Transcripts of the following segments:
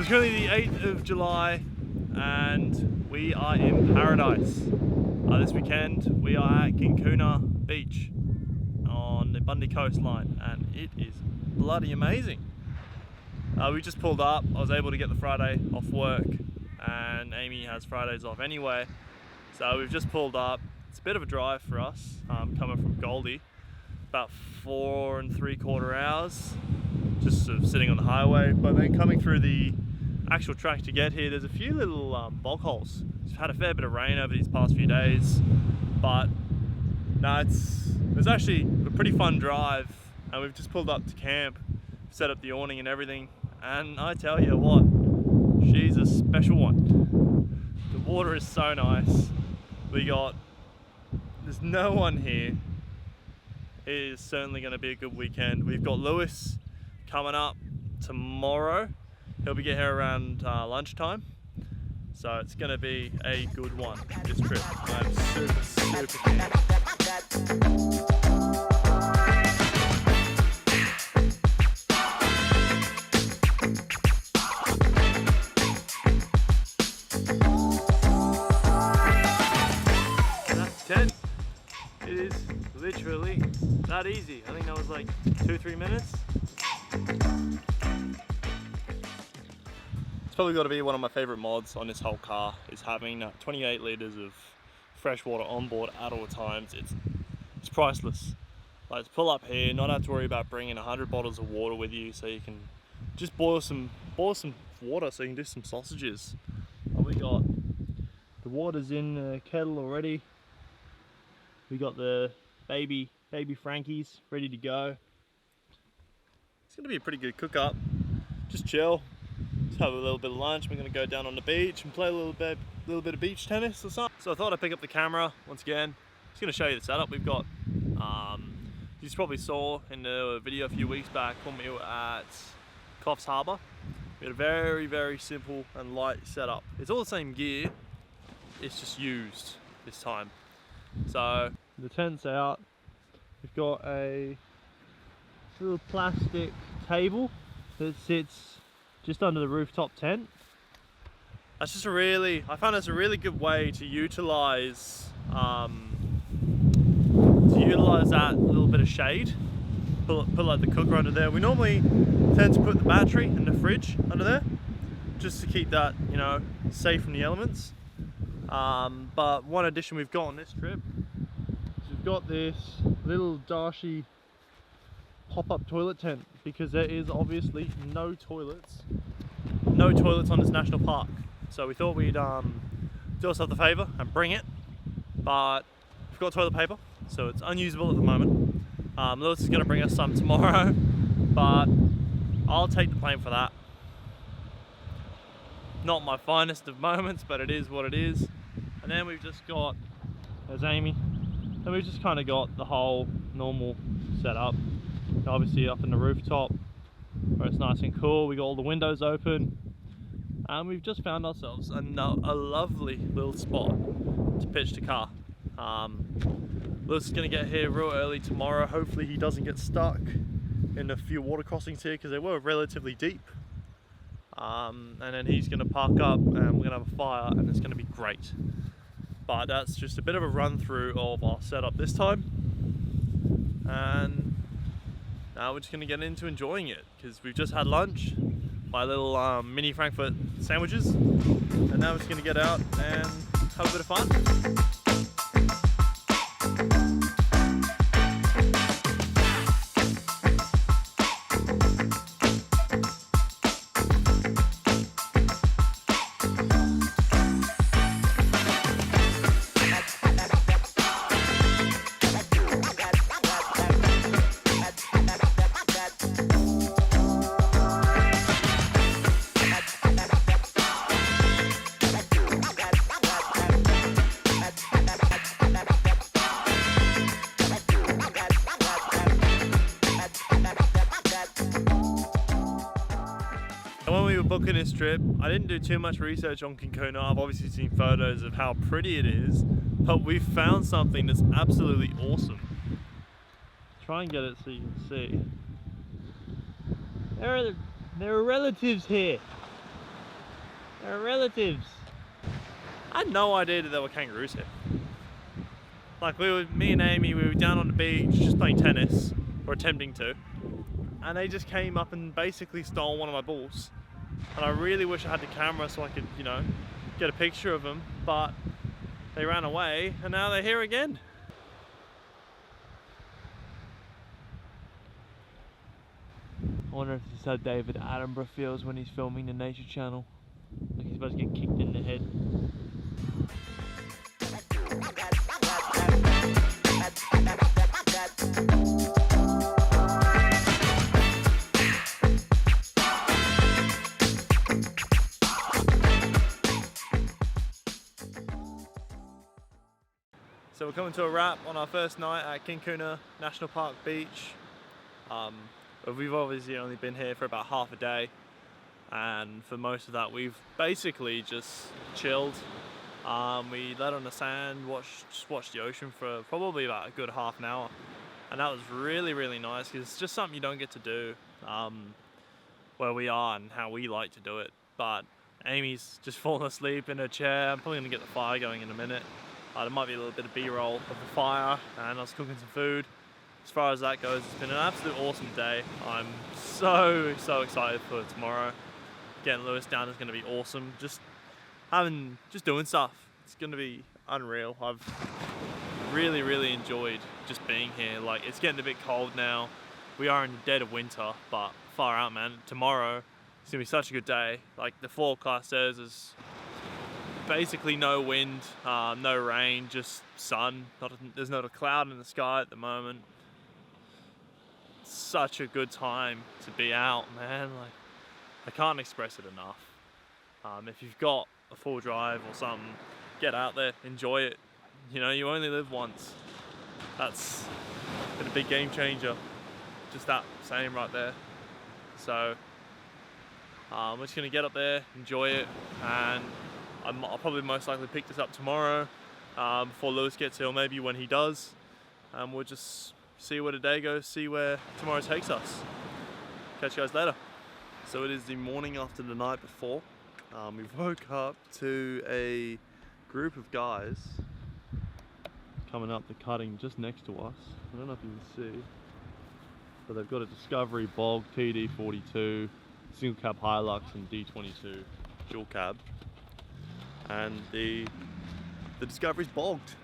it's currently the 8th of July and we are in paradise. This weekend we are at Kinkuna beach on the Bundy coastline and it is bloody amazing. We just pulled up. I was able to get the Friday off work and Amy has Fridays off anyway. So we've just pulled up. It's a bit of a drive for us, coming from Goldie. About 4 3/4 hours, just sort of sitting on the highway. But then coming through the actual track to get here, there's a few little bog holes. We've had a fair bit of rain over these past few days, but no, it was actually a pretty fun drive. And we've just pulled up to camp, set up the awning and everything. And I tell you what, she's a special one. The water is so nice. There's no one here. It is certainly going to be a good weekend. We've got Lewis coming up tomorrow. He'll be getting here around lunchtime. So it's going to be a good one, this trip. I'm super keen. That's 10. It is literally that easy. I think that was like 2-3 minutes. It's probably got to be one of my favorite mods on this whole car, is having 28 liters of fresh water on board at all times. It's priceless. Like, to pull up here, not have to worry about bringing 100 bottles of water with you, so you can just boil some water so you can do some sausages. And we got the water's in the kettle already. We got the baby Frankies ready to go. It's gonna be a pretty good cook up. Just chill. Have a little bit of lunch. We're going to go down on the beach and play a little bit of beach tennis or something. So I thought I'd pick up the camera once again. Just going to show you the setup we've got. You probably saw in the video a few weeks back when we were at Coffs Harbour. We had a very simple and light setup. It's all the same gear, it's just used this time. So the tent's out. We've got a little plastic table that sits just under the rooftop tent. That's just I found it's a really good way to utilize that little bit of shade. Put like the cooker under there. We normally tend to put the battery in the fridge under there, just to keep that, you know, safe from the elements. But one addition we've got on this trip is we've got this little Darshi pop-up toilet tent, because there is obviously no toilets on this national park. So we thought we'd do ourselves the favour and bring it, but we've got toilet paper, so it's unusable at the moment. Lewis is going to bring us some tomorrow, but I'll take the blame for that. Not my finest of moments, but it is what it is. And then we've just got, there's Amy, and we've just kind of got the whole normal setup. Obviously up in the rooftop where it's nice and cool. We got all the windows open and we've just found ourselves a lovely little spot to pitch the car. Lewis is going to get here real early tomorrow. Hopefully he doesn't get stuck in a few water crossings here, because they were relatively deep. And then he's going to park up and we're going to have a fire and it's going to be great. But that's just a bit of a run through of our setup this time. And now we're just going to get into enjoying it, because we've just had lunch, my little mini Frankfurt sandwiches, and now we're just going to get out and have a bit of fun. Booking this trip, I didn't do too much research on Kinkuna. I've obviously seen photos of how pretty it is, but we've found something that's absolutely awesome. Try and get it so you can see. There are relatives here. They're relatives. I had no idea that there were kangaroos here. Like me and Amy, we were down on the beach just playing tennis, or attempting to, and they just came up and basically stole one of my balls. And I really wish I had the camera so I could, you know, get a picture of them, but they ran away and now they're here again. I wonder if this is how David Attenborough feels when he's filming the Nature Channel. Like he's about to get kicked in the head. So we're coming to a wrap on our first night at Kinkuna National Park Beach. We've obviously only been here for about half a day, and for most of that we've basically just chilled. We laid on the sand, just watched the ocean for probably about a good half an hour, and that was really nice because it's just something you don't get to do where we are and how we like to do it. But Amy's just fallen asleep in her chair. I'm probably going to get the fire going in a minute. There might be a little bit of B-roll of the fire, and I was cooking some food. As far as that goes, it's been an absolute awesome day. I'm so excited for tomorrow. Getting Lewis down is going to be awesome. Just doing stuff. It's going to be unreal. I've really enjoyed just being here. Like, it's getting a bit cold now. We are in the dead of winter, but far out, man. Tomorrow it's going to be such a good day. Like, the forecast says is basically no wind, no rain, just sun. There's not a cloud in the sky at the moment. Such a good time to be out, man. Like, I can't express it enough. If you've got a full drive or something, get out there, enjoy it. You know, you only live once. That's been a big game changer. Just that saying right there. So we're just gonna get up there, enjoy it, and I'll probably most likely pick this up tomorrow before Lewis gets here, or maybe when he does. We'll just see where the day goes, see where tomorrow takes us. Catch you guys later. So it is the morning after the night before. We woke up to a group of guys coming up the cutting just next to us. I don't know if you can see, but they've got a Discovery Bog TD42, single cab Hilux and D22 dual cab. And the Discovery's bogged,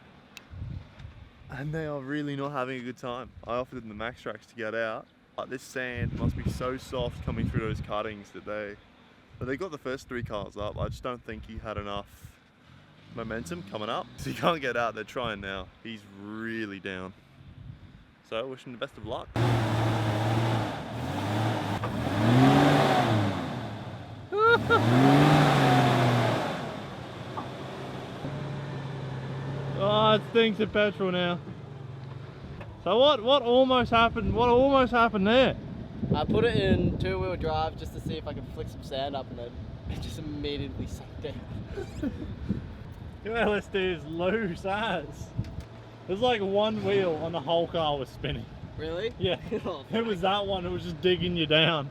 and they are really not having a good time. I offered them the Max Tracks to get out, but this sand must be so soft coming through those cuttings that they got the first 3 cars up. I just don't think he had enough momentum coming up, so he can't get out. They're trying now. He's really down, so wish him the best of luck. Oh, it stinks of petrol now. So what almost happened? What almost happened there? I put it in 2-wheel drive just to see if I could flick some sand up, and then it just immediately sank down. Your LSD is loose as. There's like one wheel on the whole car was spinning. Really? Yeah. Oh, It was that one, it was just digging you down.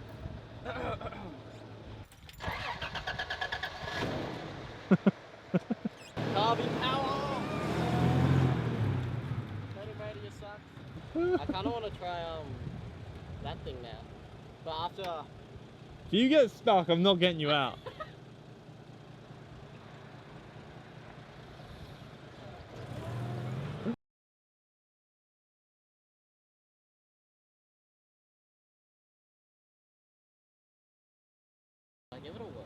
Carbon power! Turning radius sucks. I kinda wanna try that thing now. But after If you get stuck, I'm not getting you out. I give it a whirl.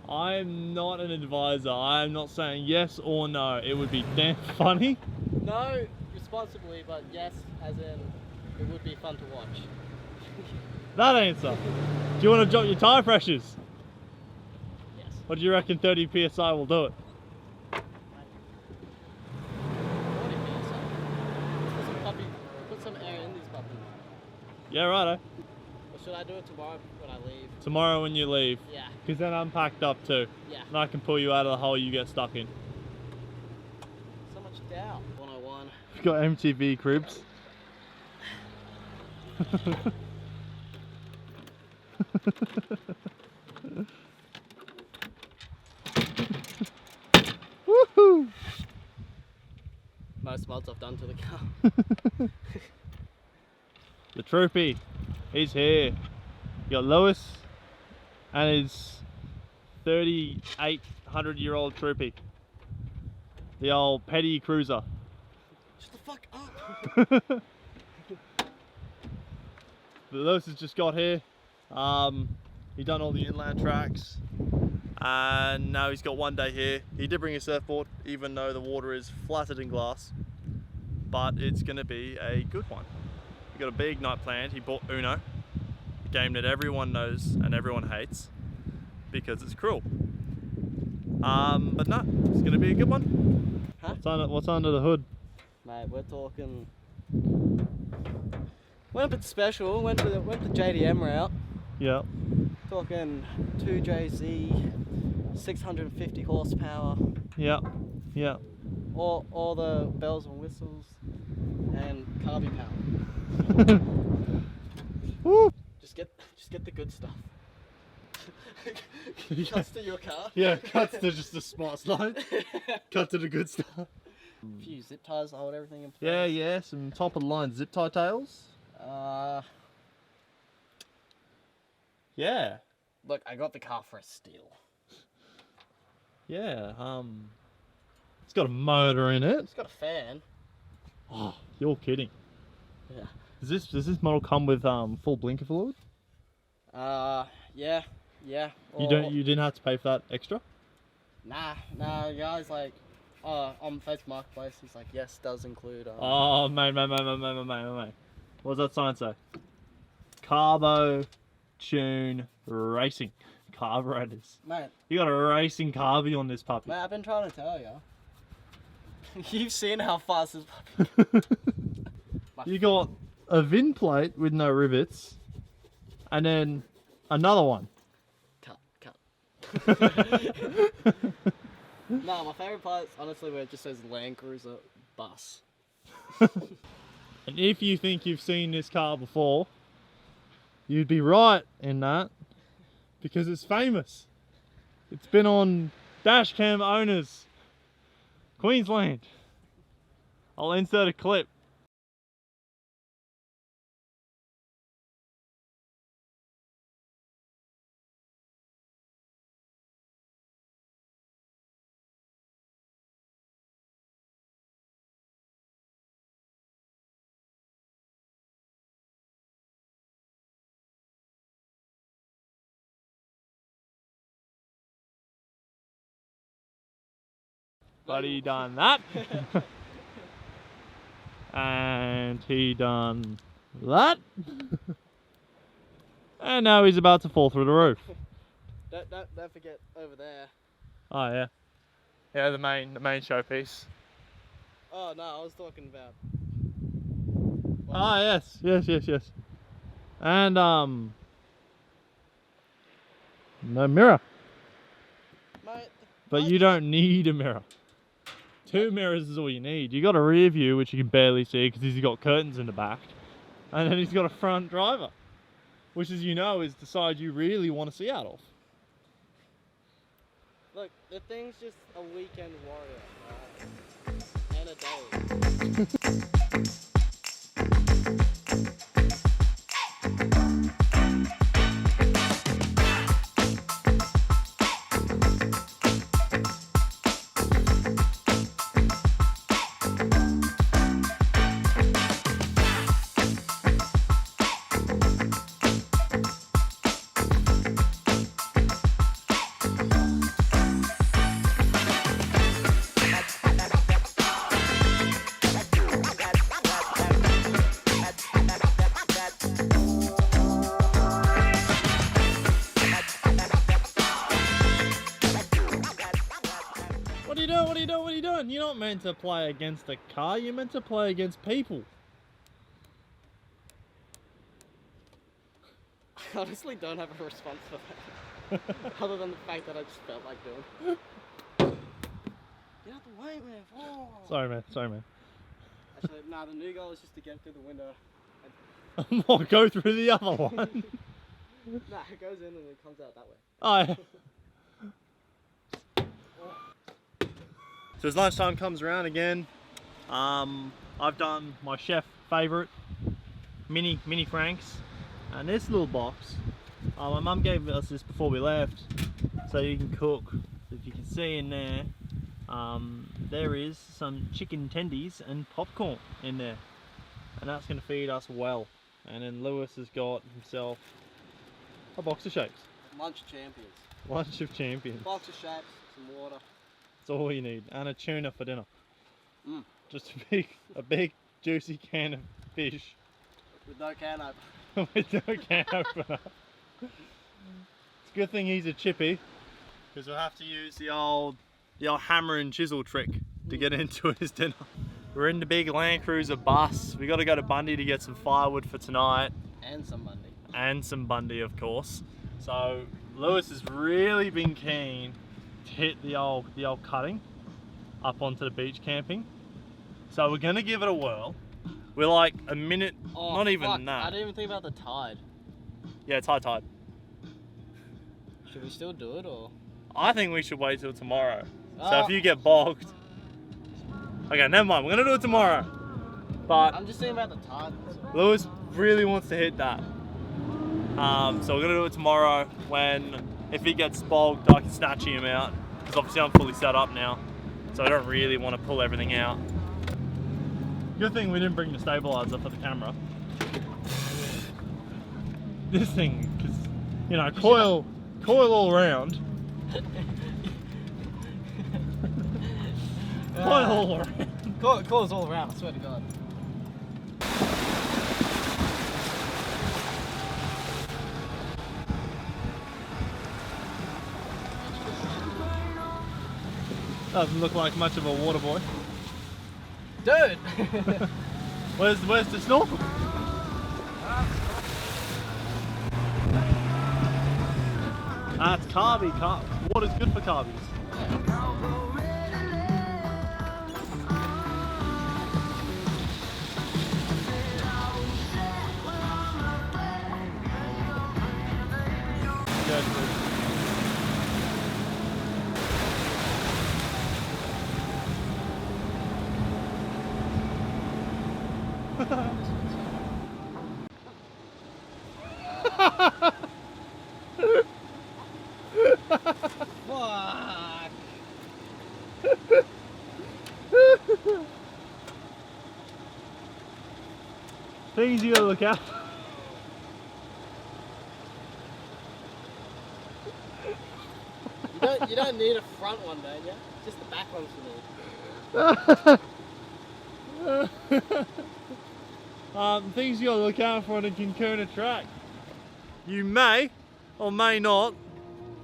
I'm not an advisor. I'm not saying yes or no. It would be damn funny. No, responsibly, but yes, as in it would be fun to watch. That answer. Do you want to drop your tyre pressures? Yes. Or do you reckon 30 PSI will do it? 40 PSI. Put some air in these puppies. Yeah, righto. Or should I do it tomorrow when I leave? Tomorrow when you leave. Yeah. Because then I'm packed up too. Yeah. And I can pull you out of the hole you get stuck in. So much doubt. 101. You've got MTV cribs. most mods I've done to the car. The Troopy, he's here. You got Lewis and his 3,800-year-old Troopy. The old petty cruiser. Shut the fuck up! Lewis has just got here. He done all the inland tracks. And now he's got one day here. He did bring a surfboard, even though the water is flattered in glass. But it's gonna be a good one. We got a big night planned. He bought Uno, a game that everyone knows and everyone hates because it's cruel. But no, it's gonna be a good one. Huh? What's under the hood? Mate, we're talking. Went a bit special. Went the JDM route. Yeah. Talking 2JZ, 650 horsepower. Yeah. Yeah. All the bells and whistles, and carby power. Woo! Just get the good stuff. Cuts to your car. Yeah, cuts to just a smart slide. Cut to the good stuff. A few zip ties to hold everything in place. Yeah, yeah, some top of the line zip tie tails. Yeah. Look, I got the car for a steal. Yeah, it's got a motor in it. It's got a fan. Oh, you're kidding. Yeah. Does this model come with full blinker fluid? Yeah. You didn't have to pay for that extra? Nah, guys, like, on Facebook Marketplace, he's like, yes, does include, Oh, mate. What does that sign say? Carbo Tune Racing carburetors. Mate, You got a racing carby on this puppy. mate, I've been trying to tell you. You've seen how fast this puppy. You got a VIN plate with no rivets, and then another one. Cut. No, my favourite part is honestly where it just says Land Cruiser bus. And if you think you've seen this car before, you'd be right in that, because it's famous. It's been on Dashcam Owners Queensland. I'll insert a clip. But he done that. And he done that. And now he's about to fall through the roof. Don't forget over there. Oh yeah. Yeah, the main showpiece. Oh no, I was talking about. Ah yes. And no mirror. Mate, But you don't need a mirror. 2 mirrors is all you need. You got a rear view, which you can barely see because he's got curtains in the back. And then he's got a front driver, which, as you know, is the side you really want to see out of. Look, the thing's just a weekend warrior, and a day. What are you doing? You're not meant to play against a car, you're meant to play against people. I honestly don't have a response for that. Other than the fact that I just felt like doing. Get out the way, man. Oh. Sorry man. Actually, nah, the new goal is just to get through the window. What, go through the other one? Nah, it goes in and it comes out that way. Oh yeah. So as lunchtime comes around again, I've done my chef favourite, mini Franks, and this little box. My mum gave us this before we left, so you can cook. If you can see in there, there is some chicken tendies and popcorn in there, and that's going to feed us well. And then Lewis has got himself a box of shakes. Lunch champions. Lunch of champions. Box of shakes, some water. That's all you need, and a tuna for dinner. Mm. Just a big juicy can of fish. With no can opener. With no can opener. It's a good thing he's a chippy, because we'll have to use the old hammer and chisel trick to get into his dinner. We're in the big Land Cruiser bus. We got to go to Bundy to get some firewood for tonight. And some Bundy. And some Bundy, of course. So Lewis has really been keen to hit the old cutting up onto the beach camping. So we're gonna give it a whirl. We're like a minute, not even that. I didn't even think about the tide. Yeah, it's high tide. Should we still do it or? I think we should wait till tomorrow. So if you get bogged, okay, never mind. We're gonna do it tomorrow. But I'm just thinking about the tide. Lewis really wants to hit that. So we're gonna do it tomorrow. If he gets bogged, I can snatch him out, because obviously I'm fully set up now, so I don't really want to pull everything out. Good thing we didn't bring the stabilizer for the camera. This thing, because you know, coil all around. Coil all around. Coils all around, I swear to God. Doesn't look like much of a water boy. Dude! Where's the snorkel? That's carby. Water's good for carbies. Fuck! Things you gotta look out. You don't need a front one, don't you? Just the back ones you need. Things you gotta look out for on a Kinkuna track. You may or may not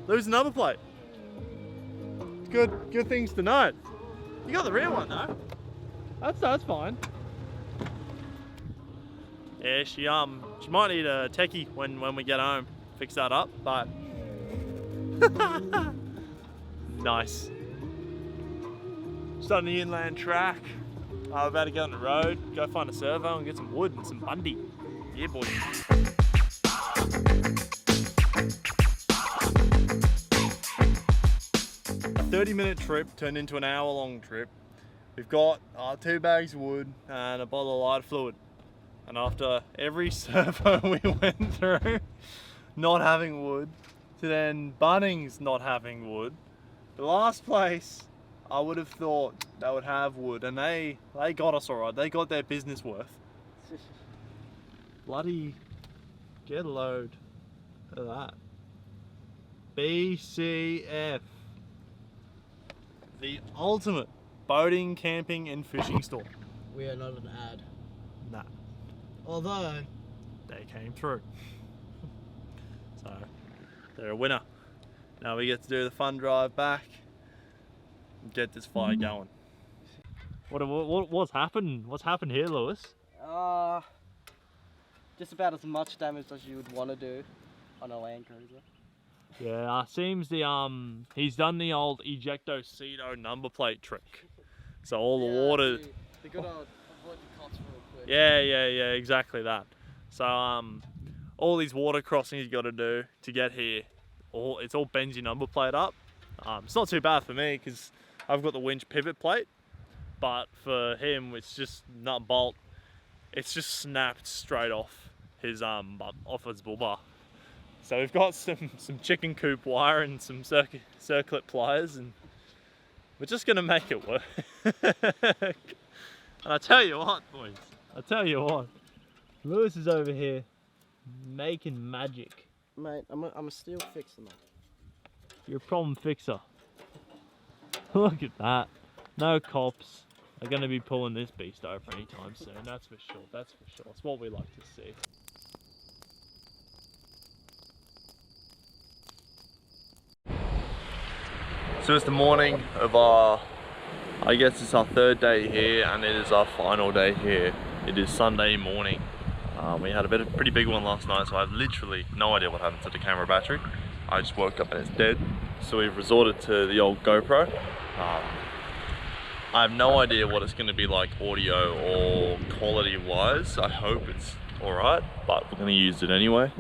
lose a number plate. Good things to note. You got the rear one though. That's fine. Yeah, she might need a techie when we get home. Fix that up, but nice. Starting the inland track. We're about to get on the road, go find a servo and get some wood and some Bundy. Yeah, boy. A 30-minute trip turned into an hour-long trip. We've got 2 bags of wood and a bottle of lighter fluid. And after every servo we went through, not having wood, to then Bunnings not having wood, the last place I would have thought they would have wood, and they got us alright. They got their business worth. Bloody get a load of that. BCF. The ultimate boating, camping and fishing store. We are not an ad. Nah. Although they came through. So they're a winner. Now we get to do the fun drive back and get this fire going. What's happened? What's happened here, Lewis? just about as much damage as you would want to do on a Land Cruiser. Yeah, seems he's done the old ejecto-cedo number plate trick. So all the water. The good old avoid the cops real quick. Yeah, exactly that. So all these water crossings you got to do to get here, it's all bends your number plate up. It's not too bad for me because I've got the winch pivot plate, but for him it's just nut bolt. It's just snapped straight off his bull bar. So we've got some chicken coop wire and some circlip pliers, and we're just gonna make it work. And I tell you what, boys, Lewis is over here making magic. Mate, I'm a steel fixer, mate. You're a problem fixer. Look at that. No cops are going to be pulling this beast over anytime soon. That's for sure. That's for sure. It's what we like to see. So it's the morning of I guess it's our third day here, and it is our final day here. It is Sunday morning. We had a pretty big one last night, so I have literally no idea what happened to the camera battery. I just woke up and it's dead. So we've resorted to the old GoPro. I have no idea what it's going to be like audio or quality wise. I hope it's alright, but we're going to use it anyway.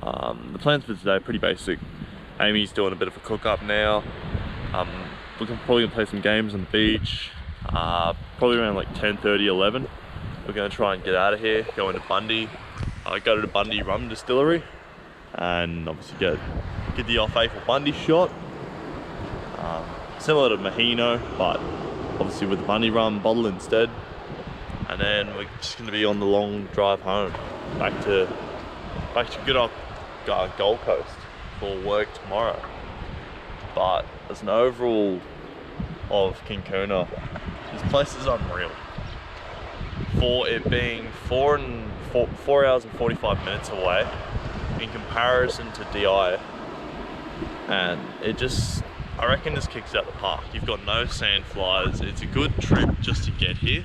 The plans for today are pretty basic. Amy's doing a bit of a cook up now. We're probably going to play some games on the beach, probably around like 10:30, 11. We're going to try and get out of here, go into Bundy, go to the Bundy rum distillery, and obviously get the old faithful Bundy shot. Similar to Mahino, but obviously with the Bundy rum bottle instead. And then we're just going to be on the long drive home, back to good old Gold Coast for work tomorrow. But as an overall of Kinkuna, this place is unreal. For it being 4 hours and 45 minutes away in comparison to DI, and I reckon this kicks out the park. You've got no sand flies. It's a good trip just to get here.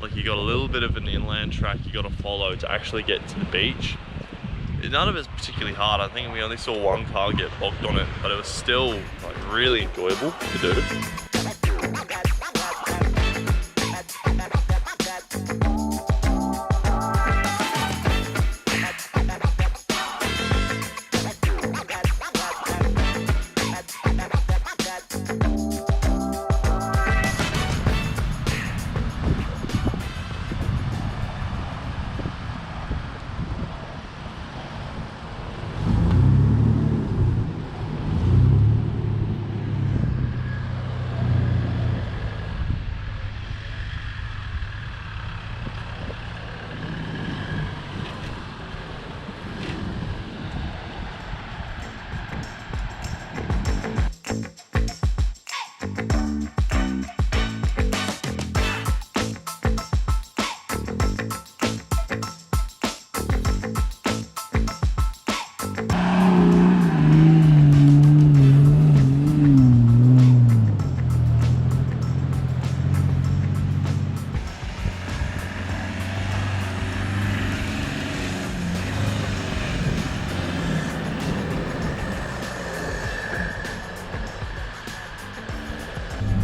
Like, you got a little bit of an inland track you got to follow to actually get to the beach. None of it's particularly hard. I think we only saw one car get bogged on it, but it was still like really enjoyable to do.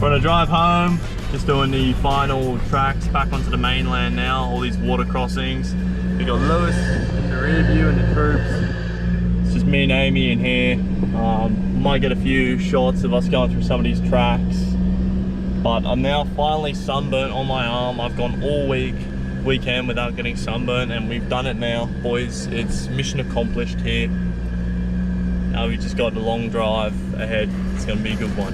We're on a drive home, just doing the final tracks back onto the mainland now, all these water crossings. We got Lewis in the rear view and the troops. It's just me and Amy in here. Might get a few shots of us going through some of these tracks. But I'm now finally sunburnt on my arm. I've gone all weekend without getting sunburnt, and we've done it now, boys. It's mission accomplished here. Now we just got a long drive ahead. It's gonna be a good one.